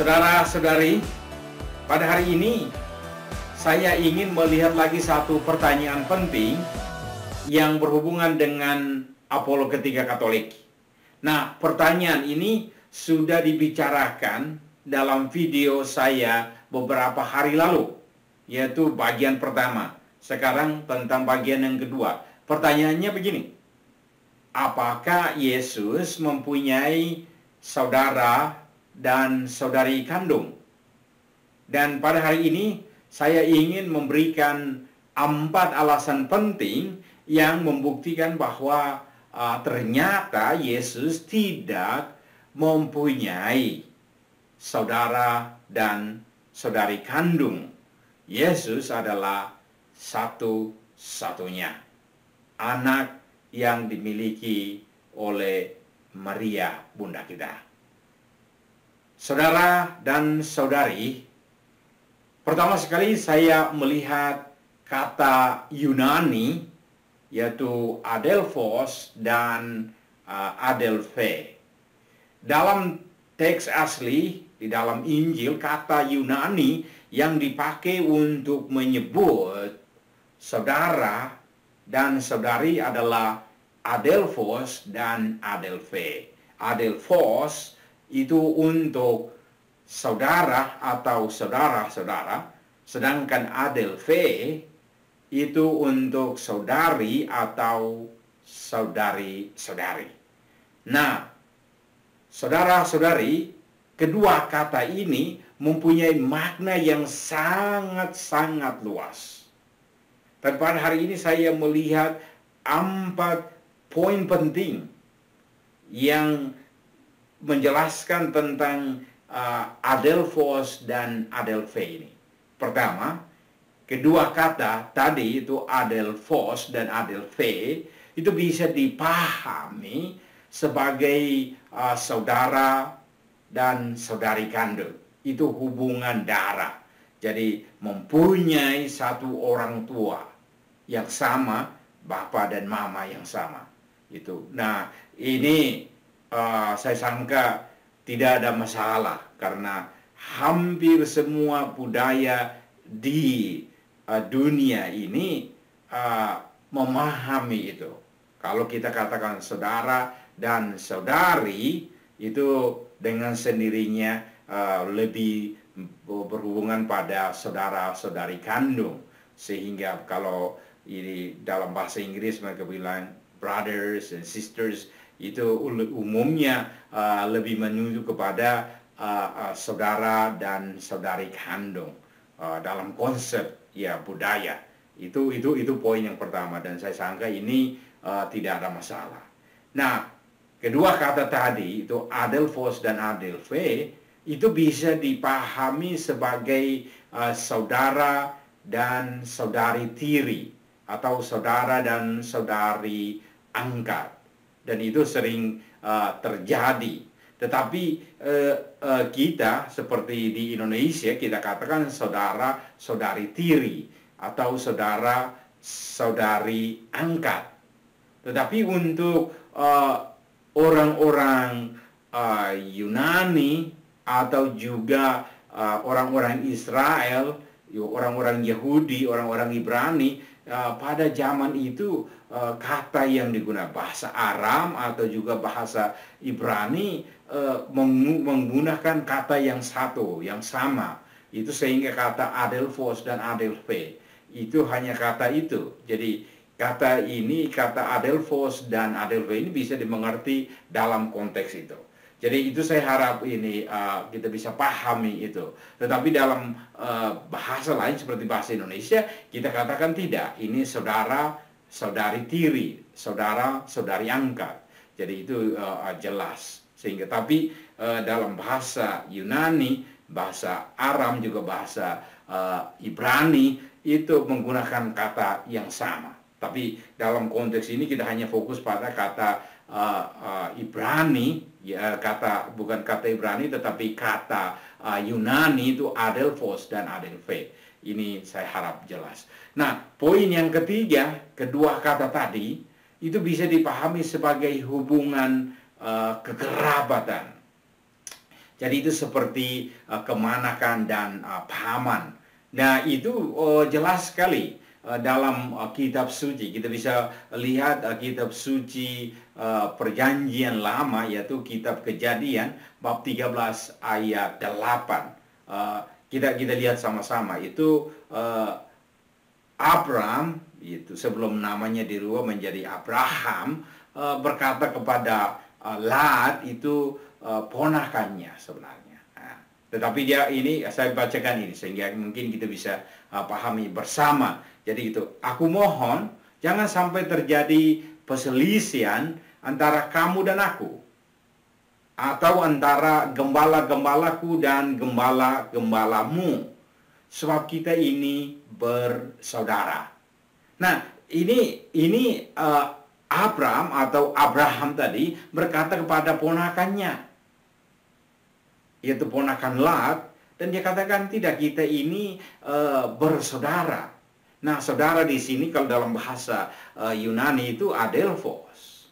Saudara-saudari, pada hari ini saya ingin melihat lagi satu pertanyaan penting yang berhubungan dengan apologetika Katolik. Nah, pertanyaan ini sudah dibicarakan dalam video saya beberapa hari lalu, yaitu bagian pertama. Sekarang tentang bagian yang kedua. Pertanyaannya begini: apakah Yesus mempunyai saudara dan saudari kandung? Dan pada hari ini saya ingin memberikan 4 alasan penting yang membuktikan bahwa ternyata Yesus tidak mempunyai saudara dan saudari kandung. Yesus adalah satu-satunya anak yang dimiliki oleh Maria, bunda kita. Saudara dan saudari, pertama sekali saya melihat kata Yunani, yaitu adelphos dan adelphe. Dalam teks asli, di dalam Injil, kata Yunani yang dipakai untuk menyebut saudara dan saudari adalah adelphos dan adelphe. Adelphos itu untuk saudara atau saudara-saudara, sedangkan adelphe itu untuk saudari atau saudari-saudari. Nah, saudara-saudari, kedua kata ini mempunyai makna yang sangat-sangat luas. Dan pada hari ini saya melihat 4 poin penting yang menjelaskan tentang adelphos dan adelphe ini. Pertama, kedua kata tadi itu adelphos dan adelphe itu bisa dipahami sebagai saudara dan saudari kandung. Itu hubungan darah. Jadi mempunyai satu orang tua yang sama, bapak dan mama yang sama. Itu. Nah, ini saya sangka tidak ada masalah karena hampir semua budaya di dunia ini memahami itu. Kalau kita katakan saudara dan saudari, itu dengan sendirinya lebih berhubungan pada saudara-saudari kandung. Sehingga kalau ini dalam bahasa Inggris mereka bilang brothers and sisters, itu umumnya lebih menunjuk kepada saudara dan saudari kandung dalam konsep ya budaya. Itu poin yang pertama, dan saya sangka ini tidak ada masalah. Nah, kedua kata tadi itu adelphos dan adelphe itu bisa dipahami sebagai saudara dan saudari tiri atau saudara dan saudari angkat. Dan itu sering terjadi. Tetapi kita seperti di Indonesia, kita katakan saudara saudari tiri atau saudara saudari angkat. Tetapi untuk orang-orang Yunani atau juga orang-orang Israel, orang-orang Yahudi, orang-orang Ibrani, pada zaman itu kata yang digunakan bahasa Aram atau juga bahasa Ibrani menggunakan kata yang satu, yang sama. Itu sehingga kata adelphos dan adelphe itu hanya kata itu. Jadi kata ini, kata adelphos dan adelphe ini bisa dimengerti dalam konteks itu. Jadi itu saya harap ini kita bisa pahami itu. Tetapi dalam bahasa lain seperti bahasa Indonesia, kita katakan tidak. Ini saudara, saudari tiri, saudara, saudari angkat. Jadi itu jelas. Sehingga tapi dalam bahasa Yunani, bahasa Aram juga bahasa Ibrani itu menggunakan kata yang sama. Tapi dalam konteks ini kita hanya fokus pada kata Ibrani, ya, bukan kata Ibrani tetapi kata Yunani itu adelphos dan adelphe. Ini saya harap jelas. Nah, poin yang ketiga, kedua kata tadi itu bisa dipahami sebagai hubungan kekerabatan. Jadi itu seperti kemanakan dan pahaman. Nah, itu jelas sekali dalam kitab suci. Kita bisa lihat kitab suci perjanjian lama, yaitu kitab Kejadian bab 13 ayat 8. Kita lihat sama-sama itu Abraham itu sebelum namanya dirubah menjadi Abraham berkata kepada Lot itu ponakannya sebenarnya. Nah, tetapi dia ini saya bacakan ini sehingga mungkin kita bisa pahami bersama. Jadi itu, aku mohon jangan sampai terjadi perselisihan antara kamu dan aku, atau antara gembala-gembalaku dan gembala-gembalamu, sebab kita ini bersaudara. Nah, ini Abraham atau Abraham tadi berkata kepada ponakannya, yaitu ponakan Lot, dan dia katakan tidak, kita ini bersaudara. Nah, saudara di sini kalau dalam bahasa Yunani itu adelphos.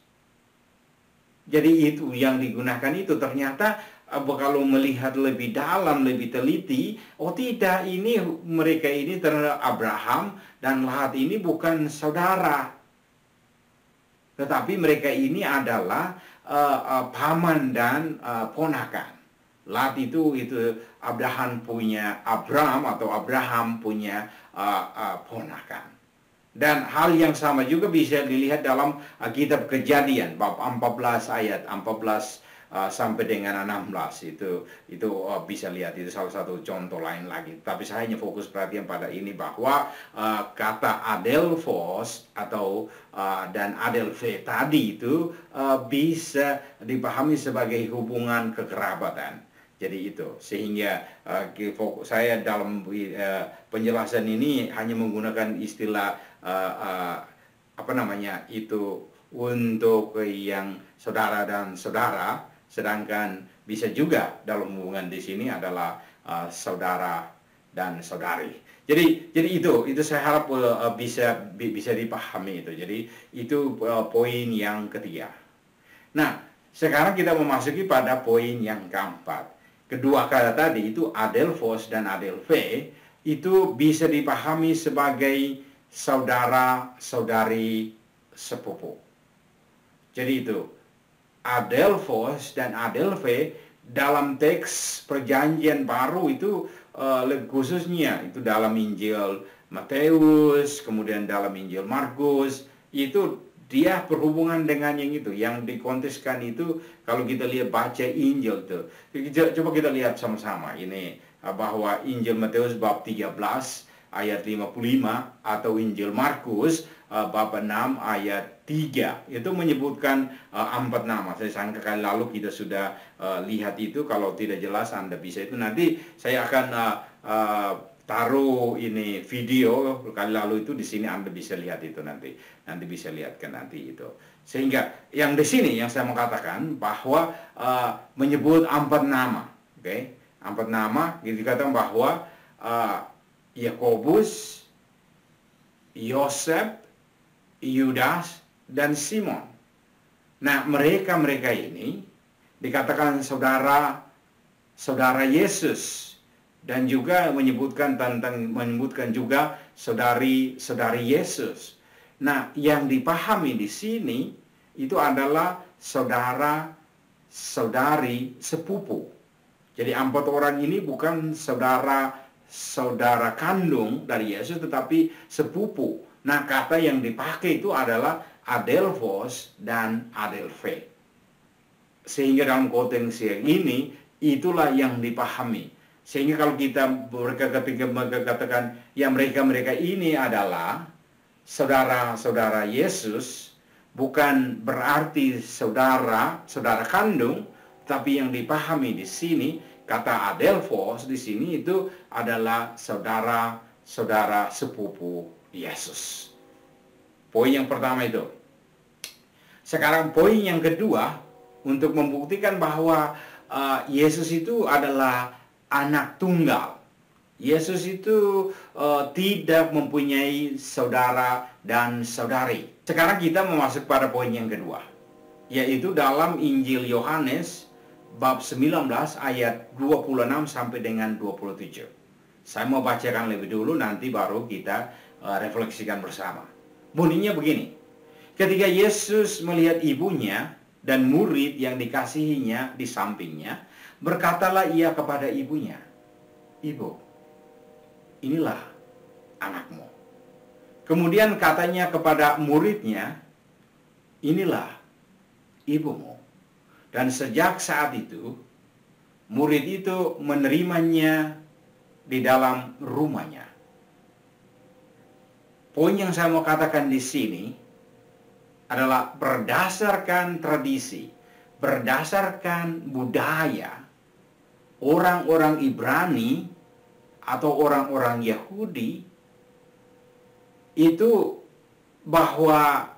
Jadi itu yang digunakan itu ternyata kalau melihat lebih dalam, lebih teliti, oh tidak, ini mereka ini terhadap Abraham dan Lot ini bukan saudara, tetapi mereka ini adalah paman dan ponakan. Lot itu Abraham punya ponakan. Dan hal yang sama juga bisa dilihat dalam kitab Kejadian bab 14 ayat 14 sampai dengan 16. Itu bisa lihat, itu salah satu contoh lain lagi. Tapi saya hanya fokus perhatian pada ini bahwa kata adelphos atau dan adelphe tadi itu bisa dipahami sebagai hubungan kekerabatan. Jadi itu, sehingga saya dalam penjelasan ini hanya menggunakan istilah itu untuk yang saudara dan saudara, sedangkan bisa juga dalam hubungan di sini adalah saudara dan saudari. Jadi itu saya harap bisa dipahami itu. Jadi itu poin yang ketiga. Nah, sekarang kita memasuki pada poin yang keempat. Kedua kata tadi itu adelphos dan adelphe itu bisa dipahami sebagai saudara, saudari, sepupu. Jadi itu adelphos dan adelphe dalam teks perjanjian baru itu khususnya itu dalam Injil Matius, kemudian dalam Injil Markus, itu dia berhubungan dengan yang itu, yang dikonteskan itu. Kalau kita lihat baca Injil tuh, coba kita lihat sama-sama ini bahwa Injil Matius bab 13 ayat 55 atau Injil Markus bab 6 ayat 3 itu menyebutkan 4 nama. Saya sangka kali lalu kita sudah lihat itu. Kalau tidak jelas Anda bisa itu, nanti saya akan taruh ini video kali lalu itu di sini, Anda bisa lihat itu nanti bisa lihatkan nanti itu. Sehingga yang di sini yang saya mau katakan bahwa menyebut 4 nama, oke? 4 nama dikatakan bahwa Yakobus, Yosef, Yudas, dan Simon. Nah, mereka ini dikatakan saudara Yesus, dan juga menyebutkan juga saudari Yesus. Nah, yang dipahami di sini itu adalah saudara, saudari, sepupu. Jadi 4 orang ini bukan saudara kandung dari Yesus, tetapi sepupu. Nah, kata yang dipakai itu adalah adelphos dan adelphe. Sehingga dalam konteks yang ini, itulah yang dipahami. Sehingga kalau ketika mereka katakan, ya mereka ini adalah saudara Yesus, bukan berarti saudara kandung, tapi yang dipahami di sini, kata adelphos di sini itu adalah saudara sepupu Yesus. Poin yang pertama itu. Sekarang poin yang kedua, untuk membuktikan bahwa Yesus itu adalah anak tunggal. Yesus itu tidak mempunyai saudara dan saudari. Sekarang kita memasuki pada poin yang kedua, yaitu dalam Injil Yohanes bab 19 ayat 26 sampai dengan 27. Saya mau bacakan lebih dulu, nanti baru kita refleksikan bersama. Bunyinya begini. Ketika Yesus melihat ibunya dan murid yang dikasihinya di sampingnya, berkatalah ia kepada ibunya, "Ibu, inilah anakmu." Kemudian katanya kepada muridnya, "Inilah ibumu." Dan sejak saat itu, murid itu menerimanya di dalam rumahnya. Poin yang saya mau katakan di sini adalah berdasarkan tradisi, berdasarkan budaya orang-orang Ibrani atau orang-orang Yahudi, itu bahwa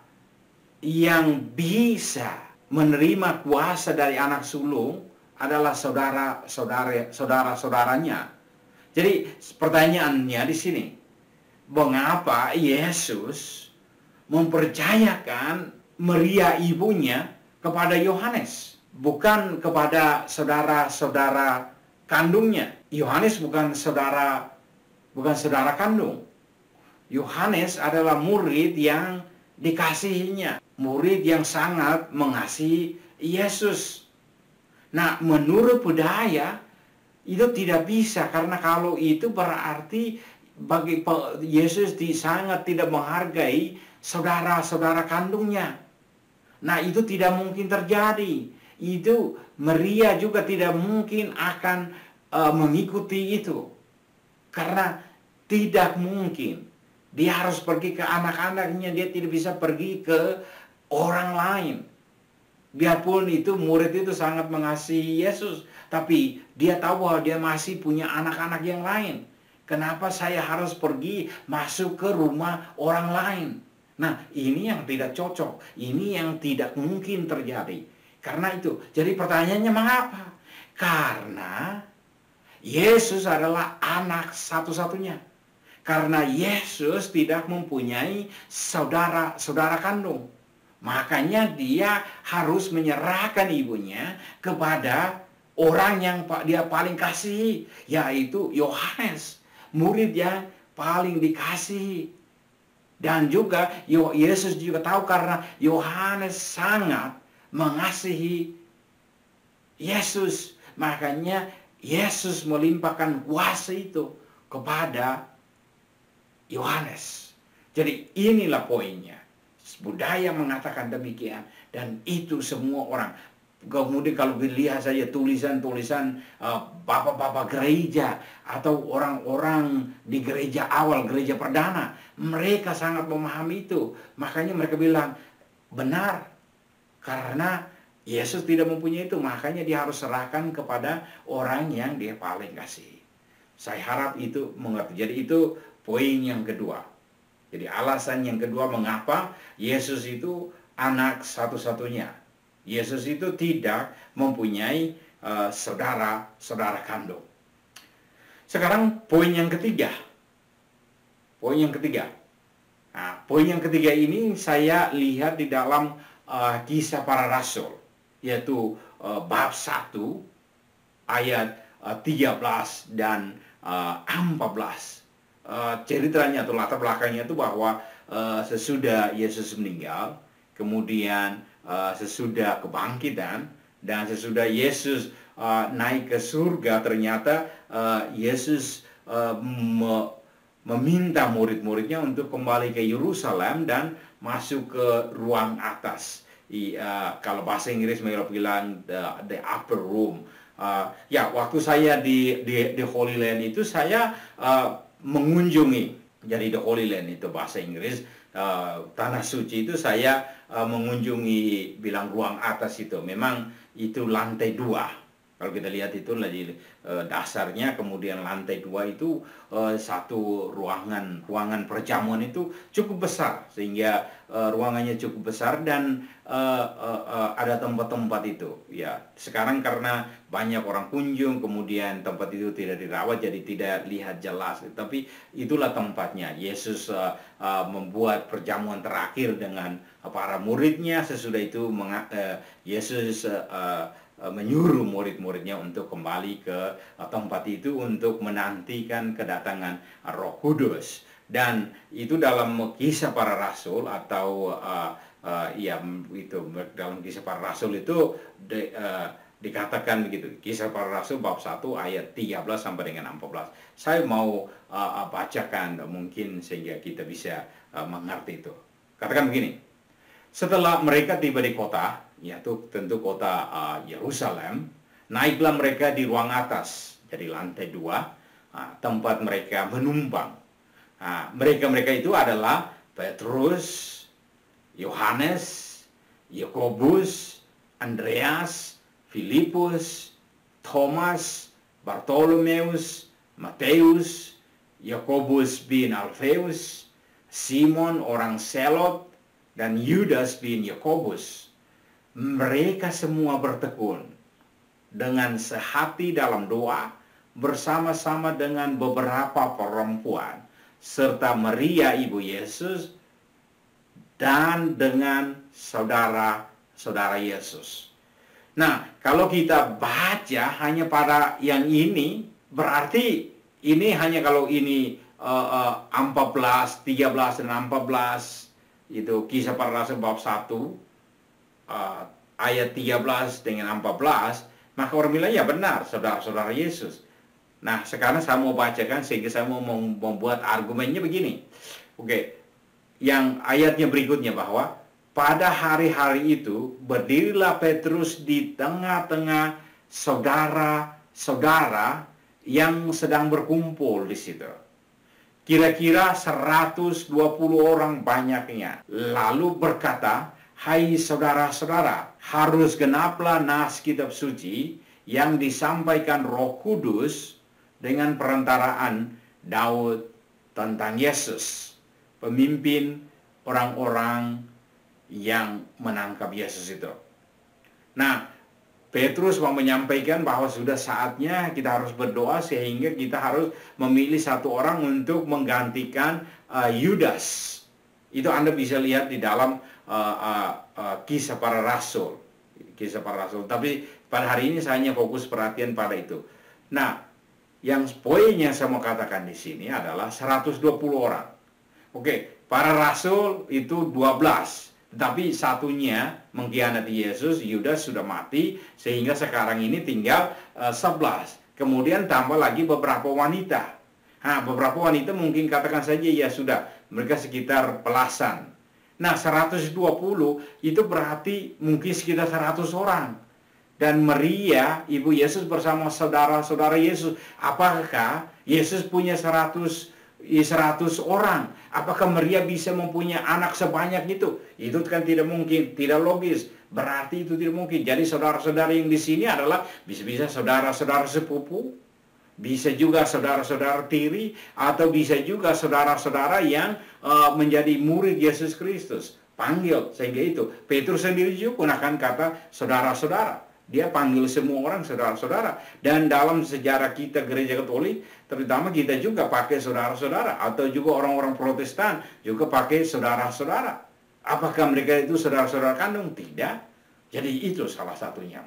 yang bisa menerima kuasa dari anak sulung adalah saudara-saudaranya. Jadi pertanyaannya di sini, mengapa Yesus mempercayakan Maria ibunya kepada Yohanes, bukan kepada saudara-saudara kandungnya? Yohanes bukan saudara kandung. Yohanes adalah murid yang dikasihinya, murid yang sangat mengasihi Yesus. Nah, menurut budaya itu tidak bisa, karena kalau itu berarti bagi Yesus sangat tidak menghargai saudara-saudara kandungnya. Nah, itu tidak mungkin terjadi. Itu Maria juga tidak mungkin akan mengikuti itu, karena tidak mungkin. Dia harus pergi ke anak-anaknya, dia tidak bisa pergi ke orang lain. Biarpun itu murid itu sangat mengasihi Yesus, tapi dia tahu bahwa dia masih punya anak-anak yang lain. Kenapa saya harus pergi masuk ke rumah orang lain? Nah, ini yang tidak cocok. Ini yang tidak mungkin terjadi. Karena itu, jadi pertanyaannya mengapa? Karena Yesus adalah anak satu-satunya. Karena Yesus tidak mempunyai saudara kandung. Makanya dia harus menyerahkan ibunya kepada orang yang dia paling kasihi, yaitu Yohanes, murid yang paling dikasihi. Dan juga Yesus juga tahu, karena Yohanes sangat mengasihi Yesus. Makanya Yesus melimpahkan kuasa itu kepada Yohanes. Jadi inilah poinnya. Budaya mengatakan demikian, dan itu semua orang. Kemudian kalau dilihat saja tulisan-tulisan bapak-bapak gereja atau orang-orang di gereja awal, gereja perdana, mereka sangat memahami itu. Makanya mereka bilang benar, karena Yesus tidak mempunyai itu, makanya dia harus serahkan kepada orang yang dia paling kasih. Saya harap itu mengerti. Jadi itu poin yang kedua. Jadi alasan yang kedua mengapa Yesus itu anak satu-satunya. Yesus itu tidak mempunyai saudara kandung. Sekarang poin yang ketiga. Poin yang ketiga. Nah, poin yang ketiga ini saya lihat di dalam Kisah Para Rasul, yaitu bab 1 ayat 13 dan 14. Ceritanya atau latar belakangnya itu bahwa sesudah Yesus meninggal, kemudian sesudah kebangkitan, dan sesudah Yesus naik ke surga, ternyata Yesus meminta murid-muridnya untuk kembali ke Yerusalem dan masuk ke ruang atas. Kalau bahasa Inggris mereka bilang the upper room. Ya, waktu saya di Holy Land itu saya mengunjungi, jadi the Holy Land itu bahasa Inggris, tanah suci itu saya mengunjungi, bilang ruang atas itu. Memang itu lantai 2. Kalau kita lihat itu lagi dasarnya, kemudian lantai 2 itu satu ruangan perjamuan itu cukup besar, sehingga ruangannya cukup besar dan ada tempat-tempat itu. Ya, sekarang karena banyak orang kunjung, kemudian tempat itu tidak dirawat, jadi tidak lihat jelas. Tapi itulah tempatnya. Yesus membuat perjamuan terakhir dengan para muridnya. Sesudah itu Yesus menyuruh murid-muridnya untuk kembali ke tempat itu untuk menantikan kedatangan Roh Kudus. Dan itu dalam Kisah Para Rasul atau ya itu dalam Kisah Para Rasul itu dikatakan begitu. Kisah Para Rasul bab 1 ayat 13 sampai dengan 14. Saya mau bacakan mungkin sehingga kita bisa mengerti itu. Katakan begini. Setelah mereka tiba di kota, yaitu tentu kota Yerusalem, naiklah mereka di ruang atas, jadi lantai 2, tempat mereka menumpang. Mereka itu adalah Petrus, Yohanes, Yakobus, Andreas, Filipus, Thomas, Bartolomeus, Matius, Yakobus bin Alfeus, Simon orang Selot, dan Yudas bin Yakobus. Mereka semua bertekun dengan sehati dalam doa bersama-sama dengan beberapa perempuan serta Maria ibu Yesus dan dengan saudara-saudara Yesus. Nah, kalau kita baca hanya pada yang ini, berarti ini hanya kalau ini 14, 13 dan 14 itu Kisah Para Rasul bab 1 ayat 13 dengan 14, maka orang bilang ya benar, saudara-saudara Yesus. Nah, sekarang saya mau bacakan sehingga saya mau membuat argumennya begini. Oke. Yang ayatnya berikutnya bahwa pada hari-hari itu berdirilah Petrus di tengah-tengah saudara-saudara yang sedang berkumpul di situ. Kira-kira 120 orang banyaknya. Lalu berkata, "Hai saudara-saudara, harus genaplah nas kitab suci yang disampaikan Roh Kudus dengan perantaraan Daud tentang Yesus, pemimpin orang-orang yang menangkap Yesus itu." Nah, Petrus mau menyampaikan bahwa sudah saatnya kita harus berdoa sehingga kita harus memilih satu orang untuk menggantikan Yudas. Itu Anda bisa lihat di dalam Kisah Para Rasul. Kisah Para Rasul. Tapi pada hari ini saya hanya fokus perhatian pada itu. Nah, yang poin yang saya mau katakan di sini adalah 120 orang. Oke, para rasul itu 12. Tapi satunya mengkhianati Yesus, Yudas sudah mati, sehingga sekarang ini tinggal 11. Kemudian tambah lagi beberapa wanita. Beberapa wanita mungkin katakan saja ya sudah, mereka sekitar belasan. Nah, 120 itu berarti mungkin sekitar 100 orang. Dan Maria, ibu Yesus bersama saudara-saudara Yesus. Apakah Yesus punya 100 orang? Apakah Maria bisa mempunyai anak sebanyak itu? Itu kan tidak mungkin, tidak logis. Berarti itu tidak mungkin. Jadi saudara-saudara yang di sini adalah bisa-bisa saudara-saudara sepupu, bisa juga saudara-saudara tiri, atau bisa juga saudara-saudara yang menjadi murid Yesus Kristus. Panggil sehingga itu. Petrus sendiri juga gunakan kata saudara-saudara. Dia panggil semua orang saudara-saudara. Dan dalam sejarah kita gereja Katolik, terutama kita juga pakai saudara-saudara. Atau juga orang-orang Protestan juga pakai saudara-saudara. Apakah mereka itu saudara-saudara kandung? Tidak. Jadi itu salah satunya.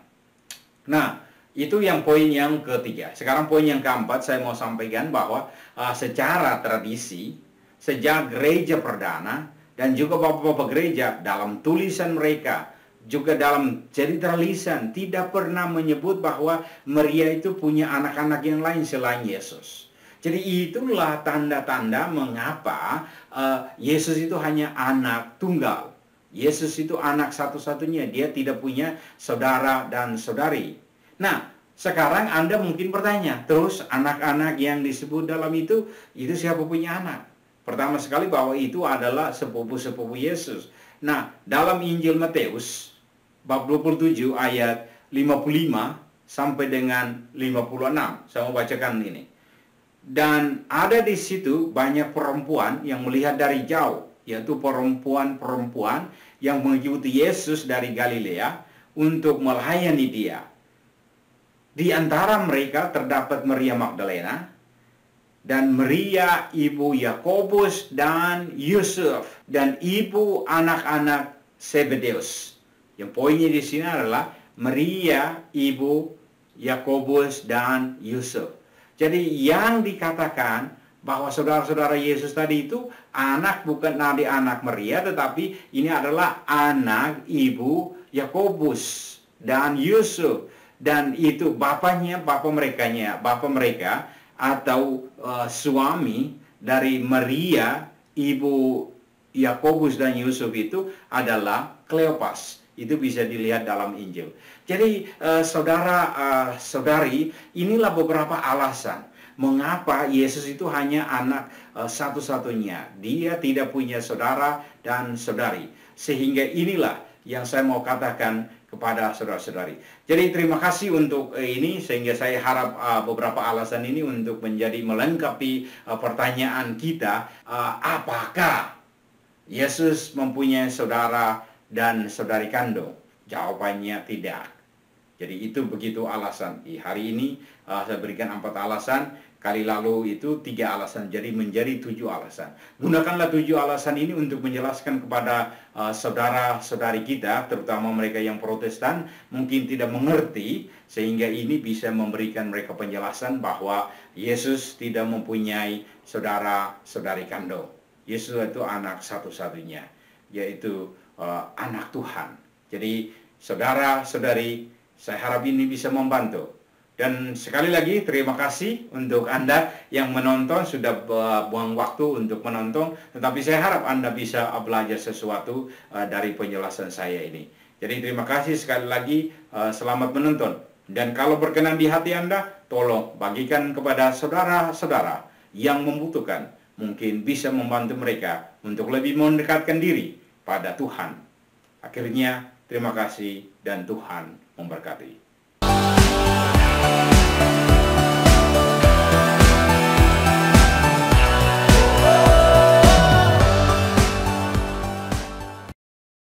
Nah, itu yang poin yang ketiga. Sekarang poin yang keempat saya mau sampaikan bahwa secara tradisi, sejak gereja perdana dan juga bapak-bapak gereja dalam tulisan mereka, juga dalam cerita lisan tidak pernah menyebut bahwa Maria itu punya anak-anak yang lain selain Yesus. Jadi itulah tanda-tanda mengapa Yesus itu hanya anak tunggal. Yesus itu anak satu-satunya. Dia tidak punya saudara dan saudari. Nah, sekarang Anda mungkin bertanya, terus anak-anak yang disebut dalam itu siapa punya anak? Pertama sekali bahwa itu adalah sepupu-sepupu Yesus. Nah, dalam Injil Matius bab 27 ayat 55 sampai dengan 56. Saya mau bacakan ini. Dan ada di situ banyak perempuan yang melihat dari jauh, yaitu perempuan-perempuan yang mengikuti Yesus dari Galilea untuk melayani dia. Di antara mereka terdapat Maria Magdalena dan Maria ibu Yakobus dan Yusuf dan ibu anak-anak Zebedeus. Yang poinnya di sini adalah Maria, ibu Yakobus dan Yusuf. Jadi yang dikatakan bahwa saudara-saudara Yesus tadi itu bukan anak Maria, tetapi ini adalah anak ibu Yakobus dan Yusuf. Dan itu bapak mereka atau suami dari Maria, ibu Yakobus dan Yusuf itu adalah Kleopas. Itu bisa dilihat dalam Injil. Jadi saudara-saudari, inilah beberapa alasan mengapa Yesus itu hanya anak satu-satunya. Dia tidak punya saudara dan saudari. Sehingga inilah yang saya mau katakan kepada saudara-saudari. Jadi terima kasih untuk ini, sehingga saya harap beberapa alasan ini untuk menjadi melengkapi pertanyaan kita. Apakah Yesus mempunyai saudara dan saudari kandung? Jawabannya tidak. Jadi itu begitu alasan. Hari ini saya berikan 4 alasan. Kali lalu itu 3 alasan. Jadi menjadi 7 alasan. Gunakanlah 7 alasan ini untuk menjelaskan kepada saudara-saudari kita, terutama mereka yang Protestan, mungkin tidak mengerti, sehingga ini bisa memberikan mereka penjelasan bahwa Yesus tidak mempunyai saudara-saudari kandung. Yesus itu anak satu-satunya, yaitu anak Tuhan. Jadi saudara-saudari, saya harap ini bisa membantu. Dan sekali lagi terima kasih untuk Anda yang menonton, sudah buang waktu untuk menonton. Tetapi saya harap Anda bisa belajar sesuatu dari penjelasan saya ini. Jadi terima kasih sekali lagi, selamat menonton. Dan kalau berkenan di hati Anda, tolong bagikan kepada saudara-saudara yang membutuhkan. Mungkin bisa membantu mereka untuk lebih mendekatkan diri pada Tuhan. Akhirnya, terima kasih dan Tuhan memberkati.